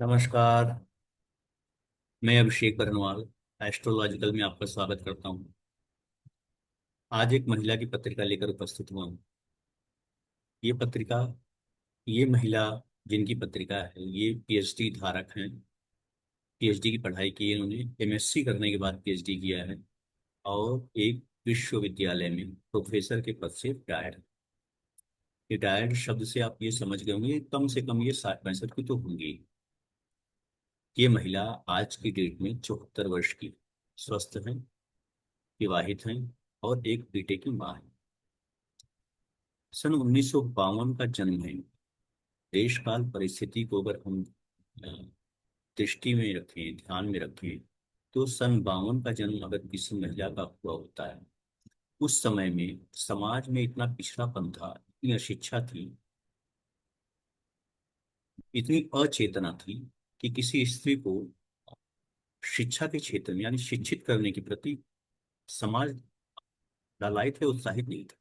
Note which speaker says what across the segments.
Speaker 1: नमस्कार। मैं अभिषेक बरनवाल एस्ट्रोलॉजिकल में आपका स्वागत करता हूँ। आज एक महिला की पत्रिका लेकर उपस्थित हुआ हूँ। ये पत्रिका, ये महिला जिनकी पत्रिका है, ये पीएचडी धारक हैं। पीएचडी की पढ़ाई की है इन्होंने, एमएससी करने के बाद पीएचडी किया है और एक विश्वविद्यालय में प्रोफेसर के पद से रिटायर्ड। रिटायर्ड शब्द से आप ये समझ गए होंगे, कम से कम ये 60-65 की तो होंगी। ये महिला आज की डेट में 74 वर्ष की, स्वस्थ है, विवाहित हैं और एक बेटे की मां है। सन 1952 का जन्म है। देश काल परिस्थिति को अगर हम अ, दृष्टि में रखें, ध्यान में रखें, तो सन 52 का जन्म अगर किसी महिला का हुआ होता है, उस समय में समाज में इतना पिछड़ापन था, इतनी अशिक्षा थी, इतनी अचेतना थी कि किसी स्त्री को शिक्षा के क्षेत्र में यानी शिक्षित करने के प्रति समाज लालायित है, उत्साहित नहीं था।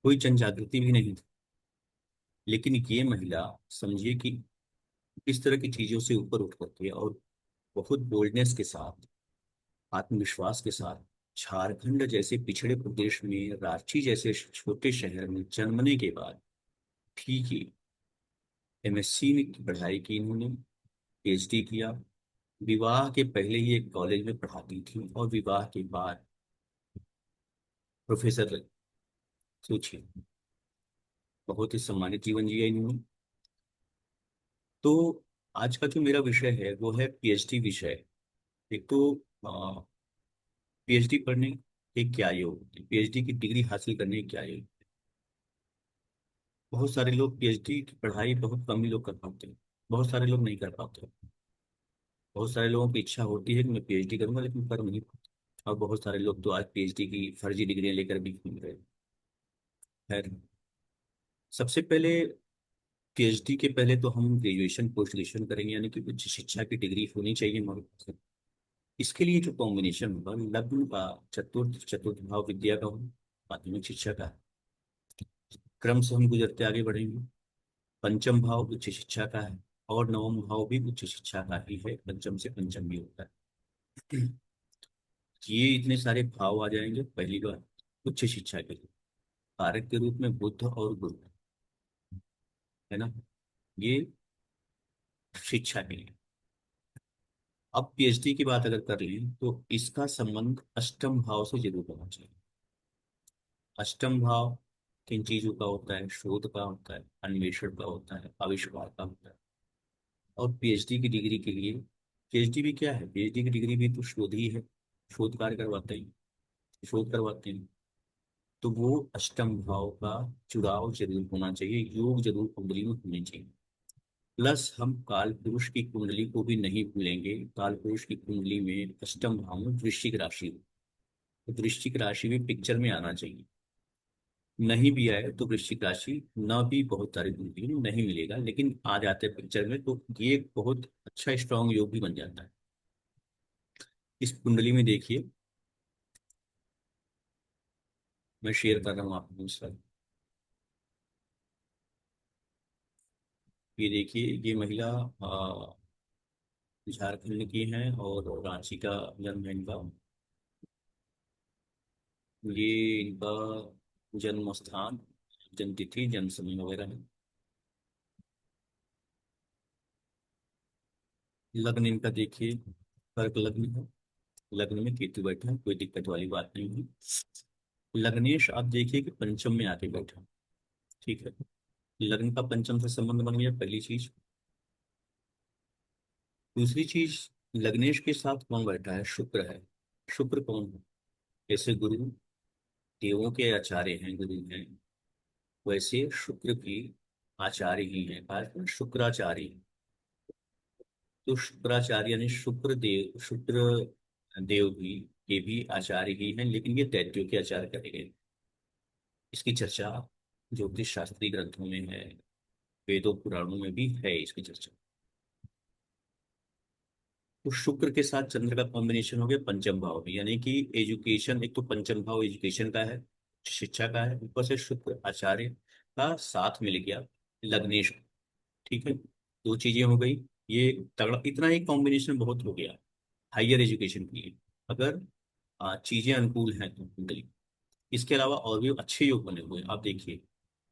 Speaker 1: कोई जन जागृति भी नहीं थी। लेकिन ये महिला, समझिए कि इस तरह की चीजों से ऊपर उठ करके और बहुत बोल्डनेस के साथ, आत्मविश्वास के साथ, झारखंड जैसे पिछड़े प्रदेश में, रांची जैसे छोटे शहर में जन्मने के बाद ठीक ही एमएससी की पढ़ाई की इन्होंने, पीएचडी किया। विवाह के पहले ही एक कॉलेज में पढ़ाती थी और विवाह के बाद प्रोफेसर लगी। सोचिए, बहुत ही सम्मानित जीवन जिया इन्होंने। तो आज का जो मेरा विषय है वो है पीएचडी विषय। एक तो पीएचडी पढ़ने के क्या योग, पीएचडी की डिग्री हासिल करने के क्या योग। बहुत सारे लोग पीएचडी की पढ़ाई बहुत कम ही लोग कर पाते हैं, बहुत सारे लोग नहीं कर पाते। बहुत सारे लोगों की इच्छा होती है कि मैं पीएचडी करूंगा, लेकिन कर नहीं पाते। और बहुत सारे लोग तो आज पीएचडी की फर्जी डिग्रियां लेकर भी घूम रहे हैं। खैर, सबसे पहले पीएचडी के पहले तो हम ग्रेजुएशन पोस्ट ग्रेजुएशन करेंगे, यानी कि उच्च शिक्षा की डिग्री होनी चाहिए हमारे पास। इसके लिए जो कॉम्बिनेशन होगा, लग्न का चतुर्थ, चतुर्थ भाव विद्या का हो, माध्यमिक शिक्षा का क्रम से हम गुजरते आगे बढ़ेंगे। पंचम भाव उच्च शिक्षा का है और नवम भाव भी उच्च शिक्षा का ही है, पंचम से पंचम भी होता है। ये इतने सारे भाव आ जाएंगे पहली बार उच्च शिक्षा के लिए, कारक के रूप में बुध और गुरु, है ना। ये शिक्षा के लिए। अब पीएचडी की बात अगर कर लें तो इसका संबंध अष्टम भाव से जरूर होना चाहिए। अष्टम भाव किन चीजों का होता है? शोध का होता है, अन्वेषण का होता है, आविष्कार का होता है। और पीएचडी की डिग्री के लिए, पीएचडी भी क्या है, पीएचडी की डिग्री भी तो शोध ही है। शोध कार्य करवाते हैं, शोध करवाते हैं। तो वो अष्टम भाव का जुड़ाव जरूर होना चाहिए, योग जरूर कुंडली में होनी चाहिए। प्लस हम काल पुरुष की कुंडली को भी नहीं भूलेंगे। काल पुरुष की कुंडली में अष्टम भाव में वृश्चिक राशि हो, तो वृश्चिक राशि भी पिक्चर में आना चाहिए। नहीं भी आए तो वृश्चिक राशि न भी बहुत सारी कुंडली में नहीं मिलेगा, लेकिन आ जाते हैं पिक्चर में, तो ये एक बहुत अच्छा स्ट्रांग योग भी बन जाता है। इस कुंडली में देखिए, मैं शेयर कर रहा हूँ आपको सर। ये देखिए, ये महिला झारखंड की है और रांची का जन्म है इनका। ये इनका जन्म स्थान, जन्म तिथि, जन्म समय वगैरह है। लग्न इनका देखिए, कर्क लग्न है। लग्न में केतु बैठा है, कोई दिक्कत वाली बात नहीं है। लग्नेश आप देखिए कि पंचम में आके बैठा, ठीक है। लग्न का पंचम से संबंध बन गया, पहली चीज। दूसरी चीज, लग्नेश के साथ कौन बैठा है? शुक्र है। शुक्र कौन है? जैसे गुरु देवों के आचार्य हैं, गुरु हैं, वैसे शुक्र भी आचार्य ही हैं, कारण शुक्राचार्य हैं। तो शुक्राचार्य यानी शुक्र देव, शुक्र देव भी, ये भी आचार्य ही हैं, लेकिन ये दैत्यों के आचार्य करे गए। इसकी चर्चा ज्योतिष शास्त्रीय ग्रंथों में है, वेदों पुराणों में भी है इसकी चर्चा। तो शुक्र के साथ चंद्र का कॉम्बिनेशन हो गया पंचम भाव में, यानी कि एजुकेशन, एक तो पंचम भाव एजुकेशन का है, शिक्षा का है, ऊपर से शुक्र आचार्य का साथ मिल गया लग्नेश, ठीक है। दो चीजें हो गई। ये तगड़ा इतना ही कॉम्बिनेशन बहुत हो गया हायर एजुकेशन के लिए, अगर चीजें अनुकूल हैं तो कुंडली। इसके अलावा और भी अच्छे योग बने हुए हैं। आप देखिए,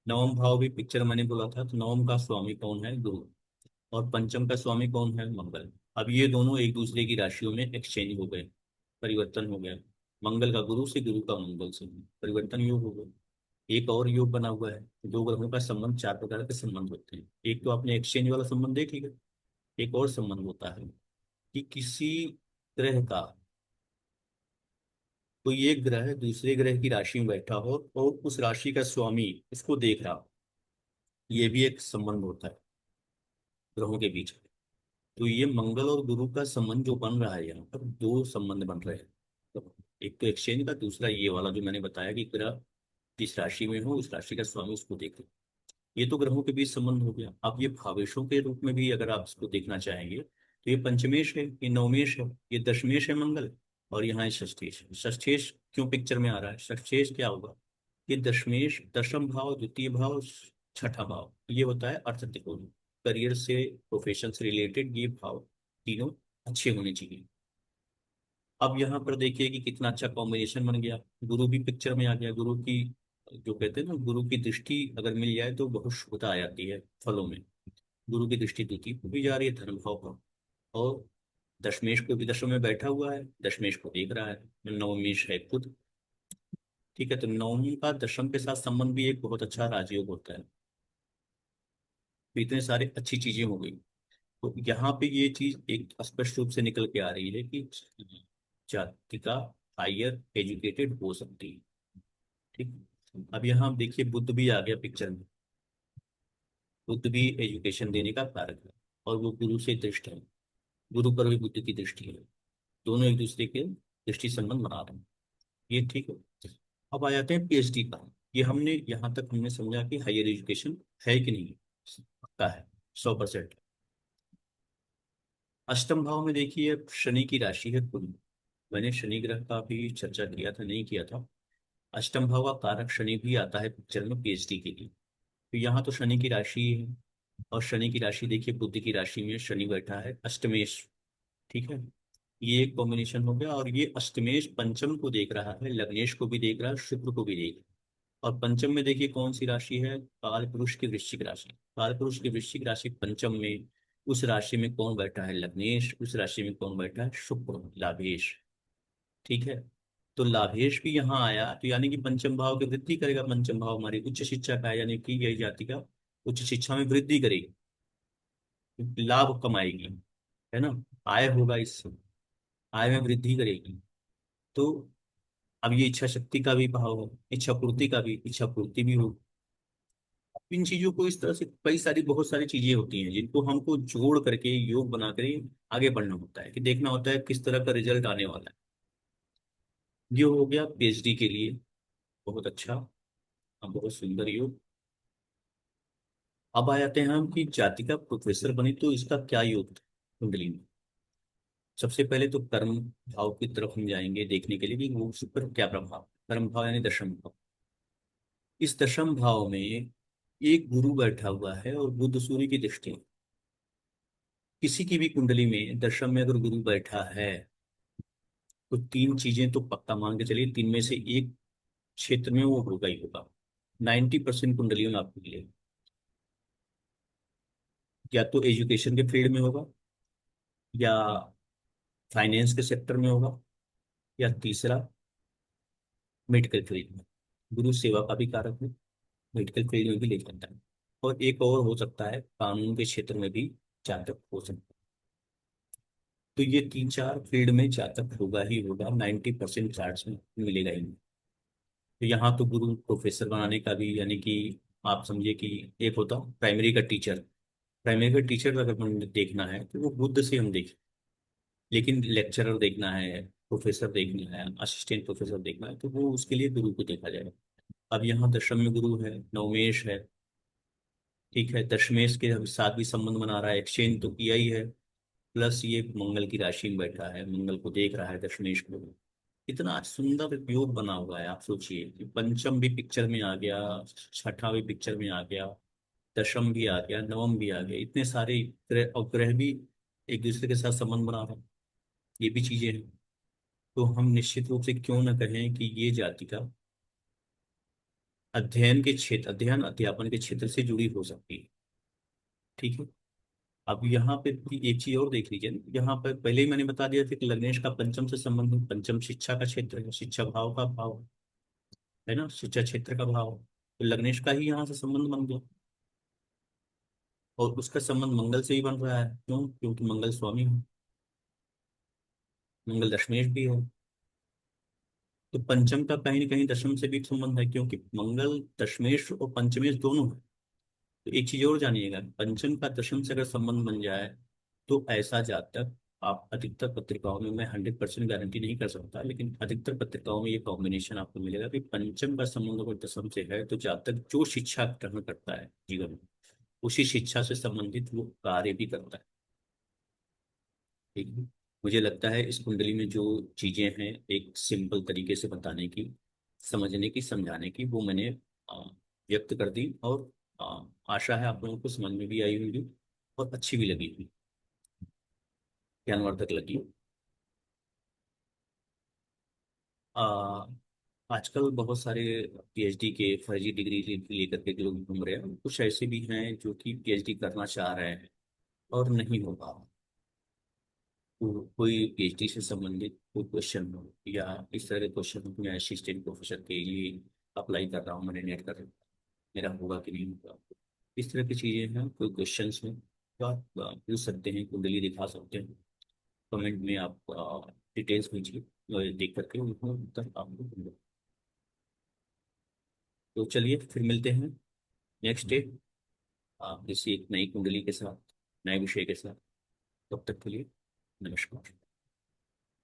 Speaker 1: नवम भाव भी पिक्चर मैंने बोला था, तो नवम का स्वामी कौन है? गुरु। और पंचम का स्वामी कौन है? मंगल। अब ये दोनों एक दूसरे की राशियों में एक्सचेंज हो गए, परिवर्तन हो गया। मंगल का गुरु से, गुरु का मंगल से, परिवर्तन योग हो गया। एक और योग बना हुआ है। दो ग्रहों का संबंध, चार प्रकार के संबंध होते हैं। एक तो आपने एक्सचेंज वाला संबंध देख लिया। एक और संबंध होता है कि किसी ग्रह का, कोई एक ग्रह दूसरे ग्रह की राशि में बैठा हो और उस राशि का स्वामी उसको देख रहा हो, ये भी एक संबंध होता है ग्रहों के बीच। तो ये मंगल और गुरु का संबंध जो बन रहा है, यहाँ पर दो संबंध बन रहे हैं। तो एक तो एक्सचेंज का, दूसरा ये वाला जो मैंने बताया कि ग्रह जिस राशि में हो उस राशि का स्वामी उसको देखे। ये तो ग्रहों के बीच संबंध हो गया। अब ये भावेशों के रूप में भी अगर आप इसको देखना चाहेंगे तो ये पंचमेश है, ये नवमेश है, ये दशमेश है मंगल, और यहाँ है षष्ठेश। षष्ठेश क्यों पिक्चर में आ रहा है? षष्ठेश क्या होगा? ये दशमेश, दशम भाव, द्वितीय भाव, छठा भाव, ये होता है अर्थ त्रिकोण। करियर से, प्रोफेशन से रिलेटेड ये भाव तीनों अच्छे होने चाहिए। अब यहाँ पर देखिए कि कितना अच्छा कॉम्बिनेशन बन गया। गुरु भी पिक्चर में आ गया। गुरु की, जो कहते हैं ना, गुरु की दृष्टि अगर मिल जाए तो बहुत शुभता आ जाती है फलों में। गुरु की दृष्टि द्वितीय को भी जा रही है, धर्म भाव पर। और दशमेश को भी, दशम में बैठा हुआ है, दशमेश को देख रहा है। नवमेश है खुद। ठीक है, तो नवमी का दशम के साथ संबंध भी एक बहुत अच्छा राजयोग होता है। तो इतने सारे अच्छी चीजें हो गई। तो यहाँ पे ये चीज एक स्पष्ट रूप से निकल के आ रही है कि जातिका हायर एजुकेटेड हो सकती है। ठीक। अब यहाँ आप देखिए, बुद्ध भी आ गया पिक्चर में। बुद्ध भी एजुकेशन देने का कारक है, और वो गुरु से दृष्ट है। गुरु पर भी बुद्ध की दृष्टि है। दोनों एक दूसरे के दृष्टि संबंध बना रहे हैं। ये ठीक है। अब आ जाते हैं पीएचडी पर। ये हमने यहाँ तक हमने समझा कि हायर एजुकेशन है कि नहीं, पक्का है, 100%। अष्टम भाव में देखिए, शनि की राशि है कुंभ। मैंने शनि ग्रह का भी चर्चा किया था, नहीं किया था। अष्टम भाव का कारक शनि भी आता है पिक्चर में पीएचडी के लिए। तो यहाँ तो शनि की राशि है, और शनि की राशि देखिए, बुद्ध की राशि में शनि बैठा है, अष्टमेश। ठीक है, ये एक कॉम्बिनेशन हो गया। और ये अष्टमेश पंचम को देख रहा है, लग्नेश को भी देख रहा है, शुक्र को भी देख रहा है। और पंचम में देखिए कौन सी राशि है? काल पुरुष की वृश्चिक राशि। काल पुरुष की वृश्चिक राशि पंचम में, उस राशि में कौन बैठा है? लग्नेश। उस राशि में कौन बैठा है? शुक्र, लाभेश। ठीक है, तो लाभेश भी यहाँ आया, तो यानी कि पंचम भाव की वृद्धि करेगा। पंचम भाव हमारी उच्च शिक्षा का है, यानी कि यही जाति का उच्च शिक्षा में वृद्धि करेगी, लाभ कमाएगी, है ना, आय होगा इससे, आय में वृद्धि करेगी। तो अब ये इच्छा शक्ति का भी भाव है, इच्छा पूर्ति का भी, इच्छा पूर्ति भी हो। इन चीजों को इस तरह से कई सारी बहुत सारी चीजें होती हैं जिनको हमको जोड़ करके योग बना कर आगे बढ़ना होता है, कि देखना होता है किस तरह का रिजल्ट आने वाला है। ये हो गया पीएचडी के लिए, बहुत अच्छा, बहुत सुंदर योग। अब आ जाते हैं हम कि जाति का प्रोफेसर बने तो इसका क्या योग था कुंडली में। सबसे पहले तो कर्म भाव की तरफ हम जाएंगे देखने के लिए कि वो उस पर क्या प्रभाव। कर्म भाव यानी दशम भाव। इस दशम भाव में एक गुरु बैठा हुआ है और बुध सूर्य की दृष्टि। किसी की भी कुंडली में दशम में अगर गुरु बैठा है तो तीन चीजें तो पक्का मान के चलिए, तीन में से एक क्षेत्र में वो होगा ही होगा। 90% कुंडलियों में आपको मिलेगा। या तो एजुकेशन के फील्ड में होगा, या फाइनेंस के सेक्टर में होगा, या तीसरा मेडिकल फील्ड में। गुरु सेवा का भी कारक है, मेडिकल फील्ड में भी ले जाता है। और एक और हो सकता है कानून के क्षेत्र में भी जातक हो सकता है। तो ये तीन चार फील्ड में जातक होगा ही होगा, 90% चार्ज में मिलेगा ही। तो यहाँ तो गुरु प्रोफेसर बनाने का भी, यानी कि आप समझिए कि एक होता प्राइमरी का टीचर। प्राइमरी का टीचर अगर हमें देखना है तो वो बुद्ध से हम देखें। लेकिन लेक्चरर देखना है, प्रोफेसर देखना है, असिस्टेंट प्रोफेसर देखना है, तो वो उसके लिए गुरु को देखा जाएगा। अब यहाँ दशम में गुरु है, नवमेश है। ठीक है, दशमेश के साथ भी संबंध बना रहा है, एक्सचेंज तो किया ही है। प्लस ये मंगल की राशि में बैठा है, मंगल को देख रहा है, दशमेश को। इतना सुंदर योग बना हुआ है। आप सोचिए कि पंचम भी पिक्चर में आ गया, छठा भी पिक्चर में आ गया, दशम भी आ गया, नवम भी आ गया, इतने सारे ग्रह, और ग्रह भी एक दूसरे के साथ संबंध बना रहे हैं। ये भी चीजें हैं। तो हम निश्चित रूप से क्यों ना कहें कि ये जातिका अध्ययन के क्षेत्र, अध्ययन अध्यापन के क्षेत्र से जुड़ी हो सकती है। ठीक है। अब यहाँ पे भी एक चीज और देख लीजिए, यहाँ पर पहले ही मैंने बता दिया था कि लग्नेश का पंचम से संबंध है। पंचम शिक्षा का क्षेत्र है, शिक्षा भाव का भाव है ना, शिक्षा क्षेत्र का भाव। तो लग्नेश का ही यहाँ से संबंध बन गया। और उसका संबंध मंगल से ही बन रहा है, क्यों? क्योंकि मंगल स्वामी है, मंगल दशमेश भी है। तो पंचम का कहीं ना कहीं दशम से भी संबंध है, क्योंकि मंगल दशमेश और पंचमेश दोनों है। तो एक चीज और जानिएगा, पंचम का दशम से अगर संबंध बन जाए तो ऐसा जातक, आप अधिकतर पत्रिकाओं में, मैं 100% गारंटी नहीं कर सकता, लेकिन अधिकतर पत्रिकाओं में ये कॉम्बिनेशन आपको मिलेगा कि पंचम का संबंध अगर दशम से है तो जातक जो शिक्षा ग्रहण करता है जीवन में, उसी शिक्षा से संबंधित वो कार्य भी करता है। ठीक है। मुझे लगता है इस कुंडली में जो चीजें हैं, एक सिंपल तरीके से बताने की, समझने की, समझाने की, वो मैंने आ, व्यक्त कर दी। और आशा है आप लोगों को समझ में भी आई होंगी और अच्छी भी लगी होगी, ज्ञानवर्धक लगी। आ, आजकल बहुत सारे पीएचडी के फर्जी डिग्री लेकर के लोग घूम रहे हैं। कुछ ऐसे भी हैं जो कि पीएचडी करना चाह रहे हैं और नहीं हो पा रहा। तो कोई पीएचडी से संबंधित कोई क्वेश्चन हो या इस तरह के क्वेश्चन हो, मैं असिस्टेंट प्रोफेसर के लिए अप्लाई कर रहा हूँ, मैंने नेट कर, मेरा होगा कि नहीं होगा, इस तरह की चीज़ें हैं, कोई क्वेश्चंस में तो आप पूछ सकते हैं, कुंडली दिखा सकते हैं। कमेंट में आप डिटेल्स भेजिए, देख करके उनको उत्तर आपको दूंगा। तो चलिए फिर मिलते हैं नेक्स्ट डे किसी एक नई कुंडली के साथ, नए विषय के साथ। तब तक के लिए नमस्कार।